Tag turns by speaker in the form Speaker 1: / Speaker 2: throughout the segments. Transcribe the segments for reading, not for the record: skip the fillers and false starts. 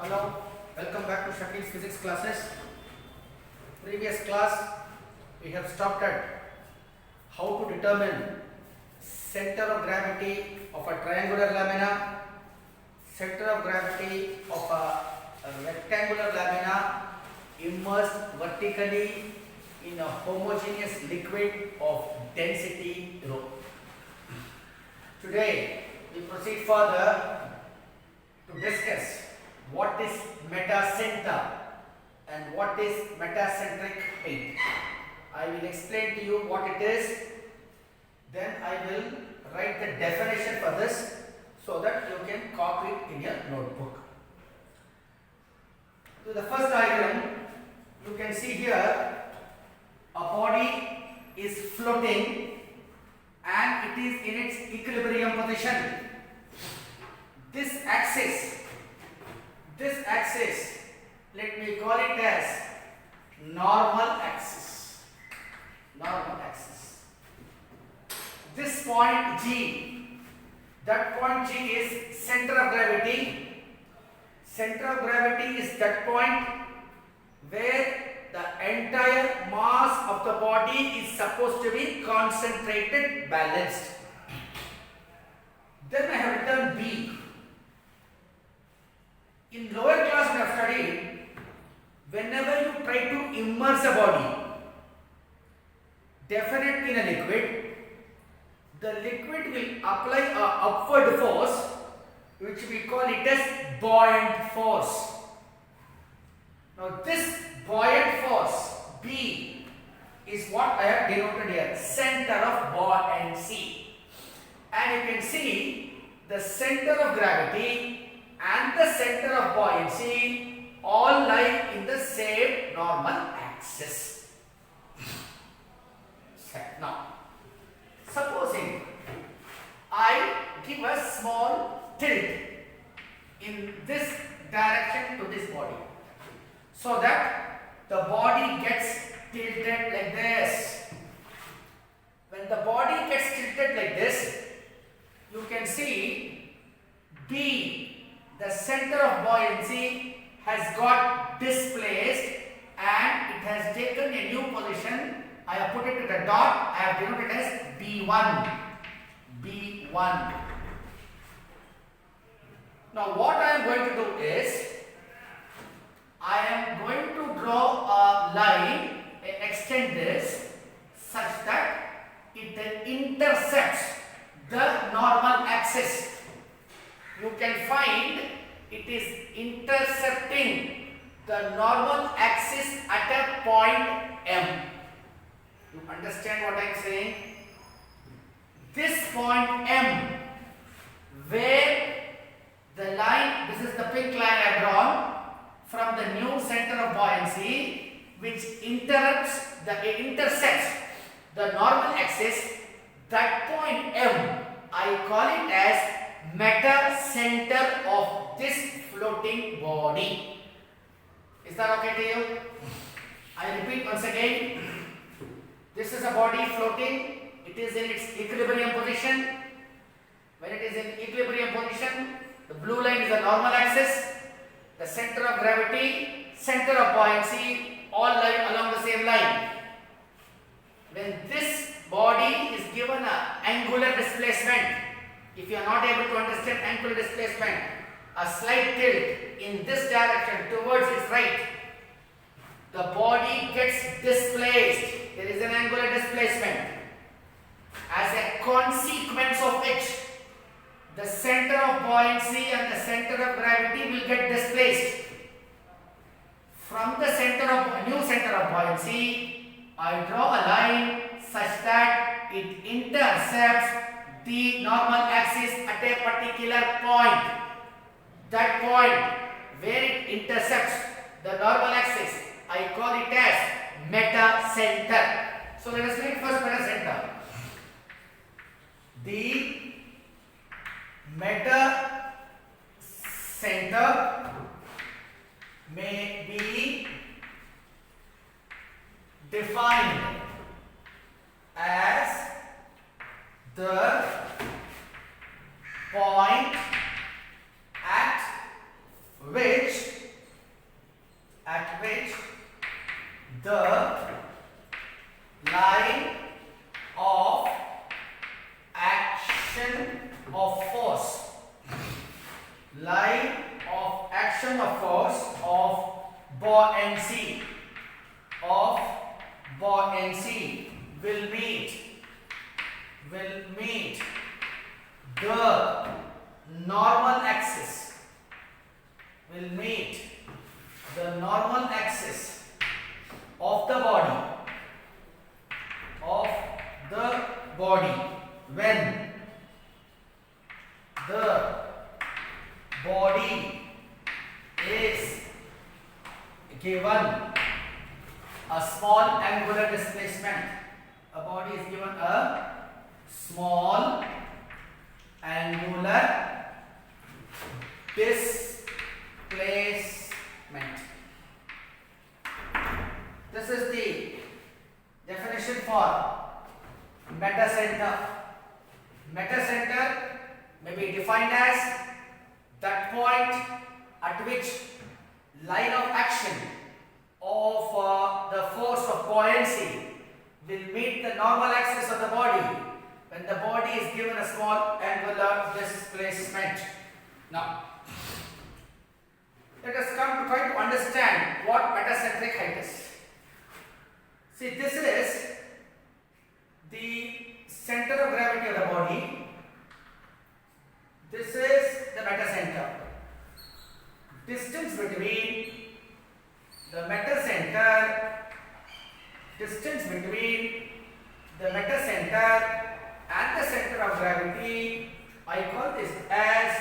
Speaker 1: Hello, welcome back to Shakil's physics classes. Previous class we have stopped at how to determine center of gravity of a triangular lamina, center of gravity of a rectangular lamina immersed vertically in a homogeneous liquid of density rho. Today we proceed further to discuss what is metacenter and what is metacentric height. I will explain to you what it is, then I will write the definition for this so that you can copy it in your notebook. So the first diagram, you can see here a body is floating and it is in its equilibrium position. This axis, let me call it as normal axis. This point G, that point G is center of gravity. Center of gravity is that point where the entire mass of the body is supposed to be concentrated, balanced. Then I have written B. In lower class we have studied, whenever you try to immerse a body, definitely in a liquid, the liquid will apply a upward force which we call it as buoyant force. Now this buoyant force B is what I have denoted here, center of buoyancy. And you can see the center of gravity and the center of buoyancy all lie in the same normal axis. Now, supposing I give a small tilt in this direction to this body, so that the body gets tilted like this. When the body gets tilted like this, you can see B, the center of buoyancy, has got displaced and it has taken a new position. I have put it at a dot. I have denoted it as B1. B1. Now what I am going to do is, I am going to draw a line, extend this such that it intercepts the normal axis. You can find it is intercepting the normal axis at a point M. You understand what I am saying? This point M, where the line, this is the pink line I have drawn from the new center of buoyancy, which intercepts the normal axis, that point M, I call it as metacenter of this floating body. Is that okay to you? I repeat once again. This is a body floating. It is in its equilibrium position. When it is in equilibrium position, the blue line is the normal axis. The center of gravity, center of buoyancy, all lie along the same line. When this body is given an angular displacement, if you are not able to understand angular displacement, a slight tilt in this direction towards its right, the body gets displaced. There is an angular displacement. As a consequence of which, the center of buoyancy and the center of gravity will get displaced. From the new center of buoyancy, I draw a line such that it intercepts the normal axis at a particular point. That point where it intercepts the normal axis, I call it as metacenter. So let us read first metacenter. The metacenter may be defined as the point at which normal axis will meet the normal axis of the body when the body is given a small angular displacement. A body is given a small angular displacement. This is the definition for metacenter. Metacenter may be defined as that point at which line of action of the force of buoyancy will meet the normal axis of the body when the body is given a small angular displacement. Now, let us come to try to understand what metacentric height is. See, this is the center of gravity of the body. This is the metacenter. Distance between the metacenter and the center of gravity, I call this as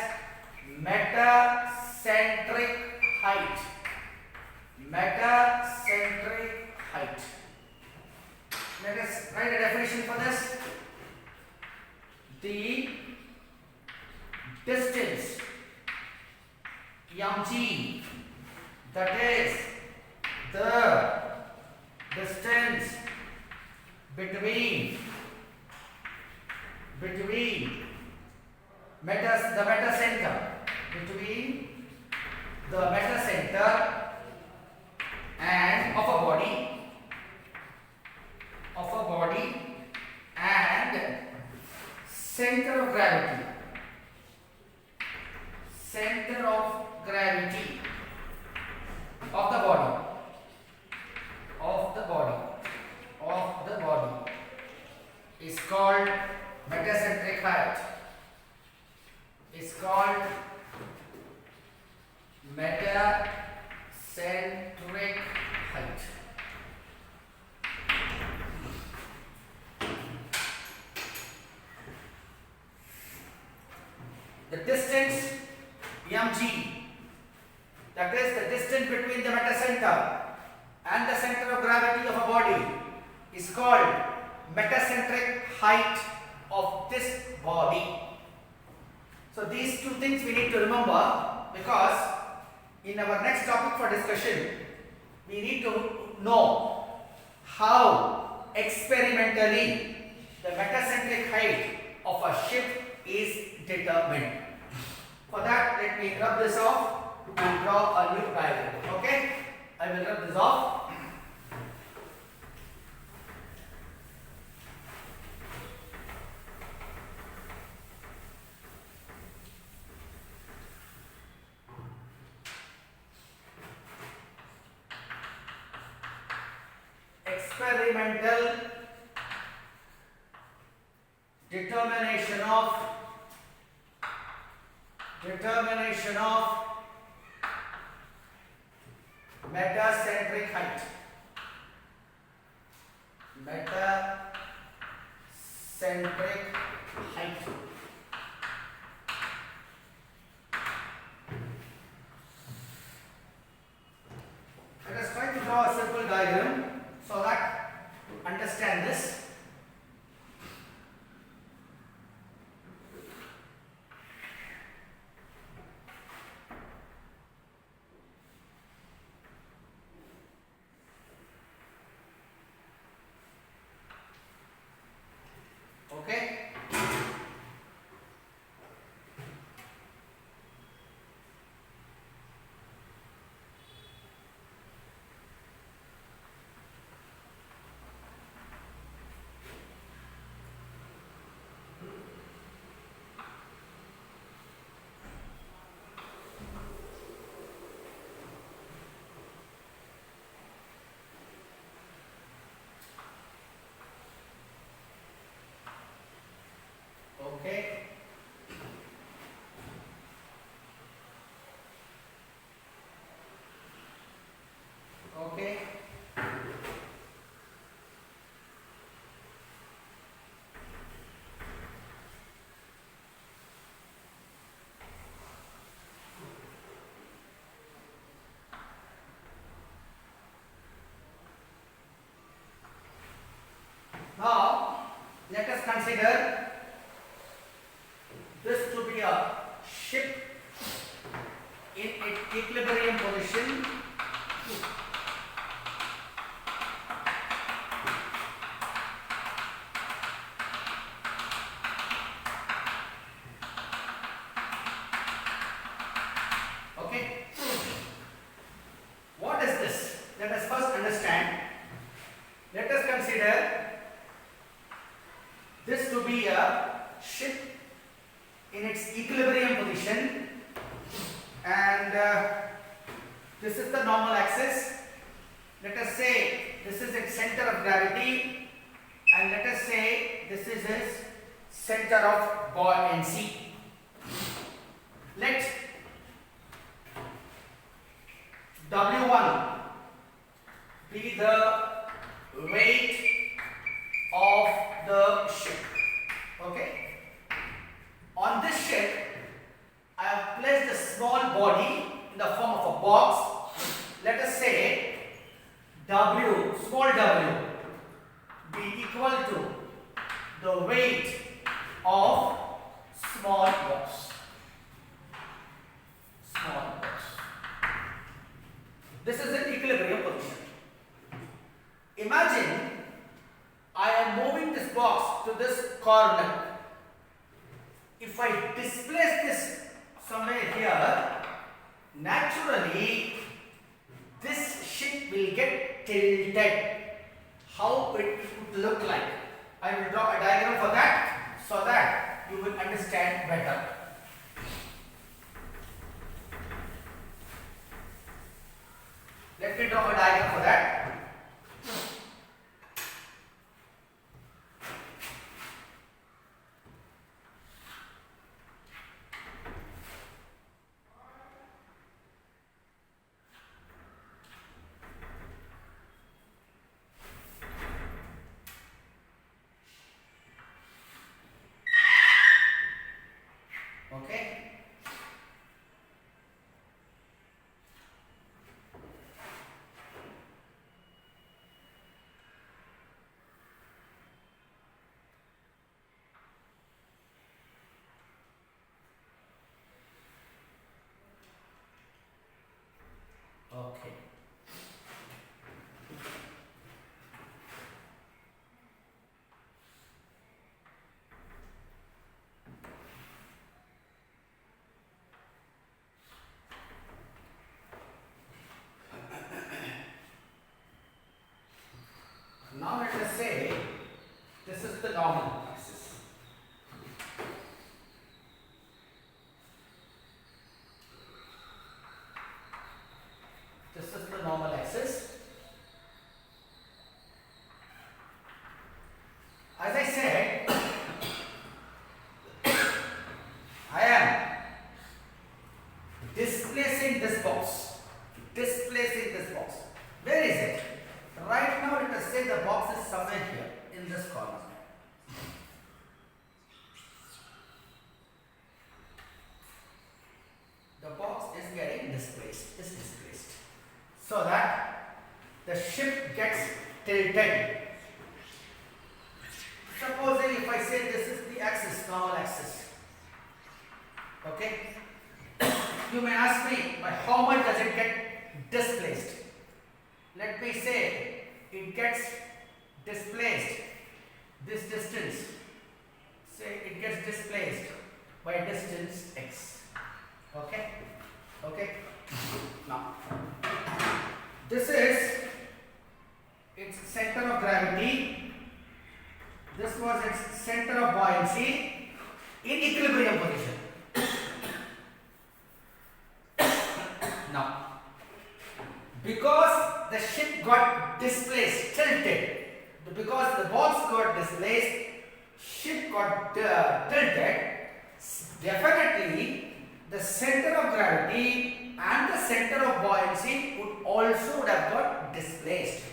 Speaker 1: metacentric height. Metacentric height. Let us write a definition for this. The distance mg, that is the distance between the metacenter and of a body and center of gravity of the body is called metacentric height. Is called metacentric height. The distance mg, that is the distance between the metacenter and the center of gravity of a body, is called metacentric height of this body. So these two things we need to remember, because in our next topic for discussion we need to know how experimentally the metacentric height of a ship is determined. For that, let me rub this off and draw a new diagram. Okay, I will rub this off. Experimental determination of metacentric height. Metacentric height. Let us try to draw a simple diagram so that to understand this. Okay. in equilibrium position. Okay. What is this? Let us first understand. Let us consider this to be a ship in its equilibrium position, and this is the normal axis. Let us say this is its center of gravity, and let us say this is its center of buoyancy. Let W1 be the weight of the ship. Okay. On this ship, I have placed a small body in the form of a box. Let us say W, small w, be equal to the weight of small box. Small box. This is an equilibrium position. Imagine I am moving this box to this corner. If I displace this somewhere here, naturally this ship will get tilted. How it would look like? I will draw a diagram for that so that you will understand better. Let me draw a diagram for that. Okay. Okay. Now let us say this is the normal axis. This is the normal axis. As I said, I am displacing this box. Displacing this box. Where is it? Right now, let us say the box is somewhere here in this corner. The box is getting displaced, so that the ship gets tilted. Supposing if I say this is the axis, normal axis. Okay. You may ask me, by how much does it get displaced? Let me say it gets displaced this distance. Say it gets displaced by distance x. Okay. Okay. Now this is its center of gravity. This was its center of buoyancy in equilibrium position. Now, because the ship got displaced, tilted, because the box got displaced, ship got tilted, definitely the center of gravity and the center of buoyancy would have got displaced.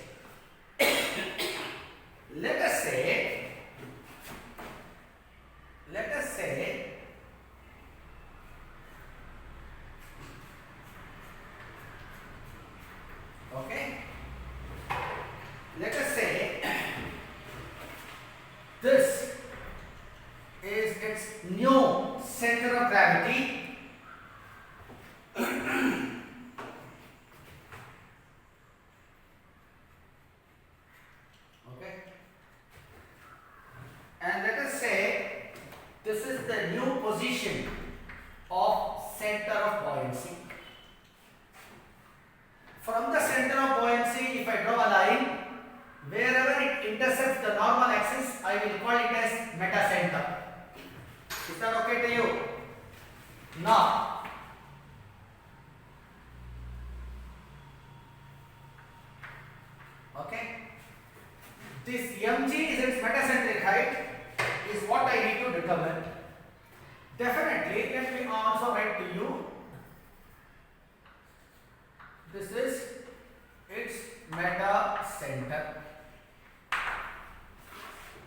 Speaker 1: Let us say okay, let us say this is its new center of gravity. center of buoyancy. From the center of buoyancy, if I draw a line, wherever it intercepts the normal axis, I will call it as metacenter. Is that okay to you? Now, okay, this mg is its metacentric height is what I need to determine. Definitely, let me also write to you. This is its metacenter.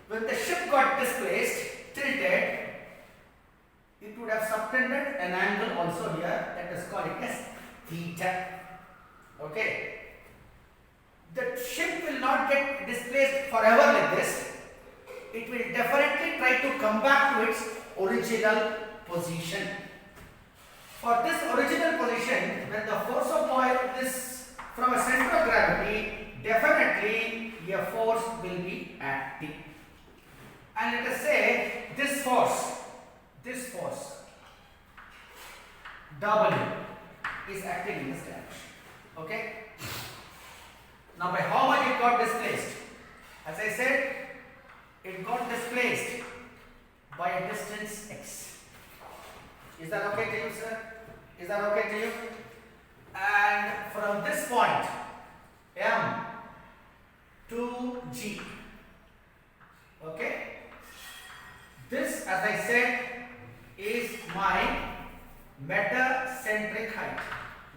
Speaker 1: When the ship got displaced, tilted, it would have subtended an angle also here. Let us call it as theta. Okay. The ship will not get displaced forever like this. It will definitely try to come back to its original position. For this original position, when the force of buoyancy is from a center of gravity, definitely a force will be acting. And let us say this force W is acting in this direction. Okay? Now by how much it got displaced? As I said, it got displaced by a distance x. Is that okay to you, sir? Is that okay to you? And from this point, M to G. Okay? This, as I said, is my metacentric height.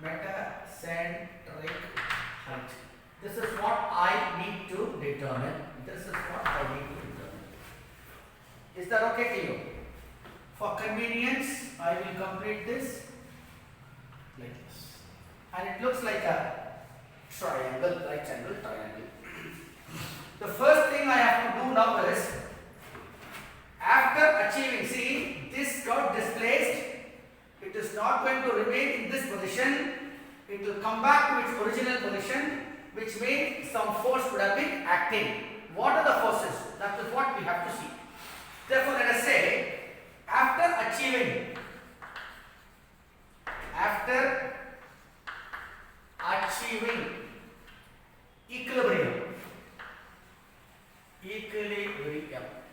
Speaker 1: Metacentric height. This is what I need to determine. Is that okay to you? For convenience, I will complete this like this. And it looks like a triangle, right angle triangle. The first thing I have to do now is, after achieving, see, this got displaced, it is not going to remain in this position, it will come back to its original position, which means some force would have been acting. What are the forces? That is what we have to see. Therefore, let us say, after achieving equilibrium,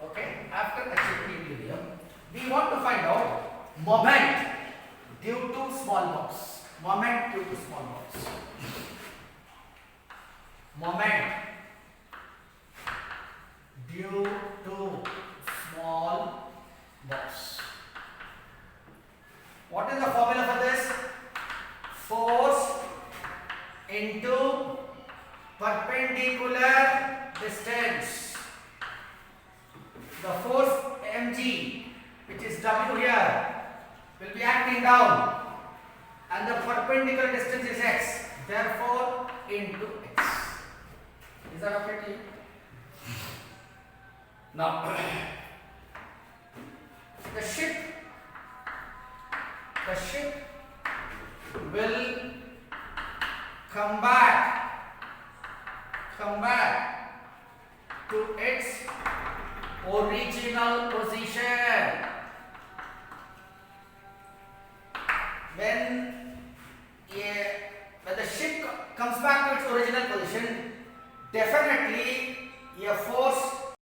Speaker 1: okay, after achieving equilibrium, we want to find out moment due to small box. Moment due to small box. Moment due to small box. What is the formula for this? Force into perpendicular distance. The force mg, which is W here, will be acting down, and the perpendicular distance is x. Therefore, into x. Is that okay to you? Now, the ship will come back to its original position. When the ship comes back to its original position, definitely a force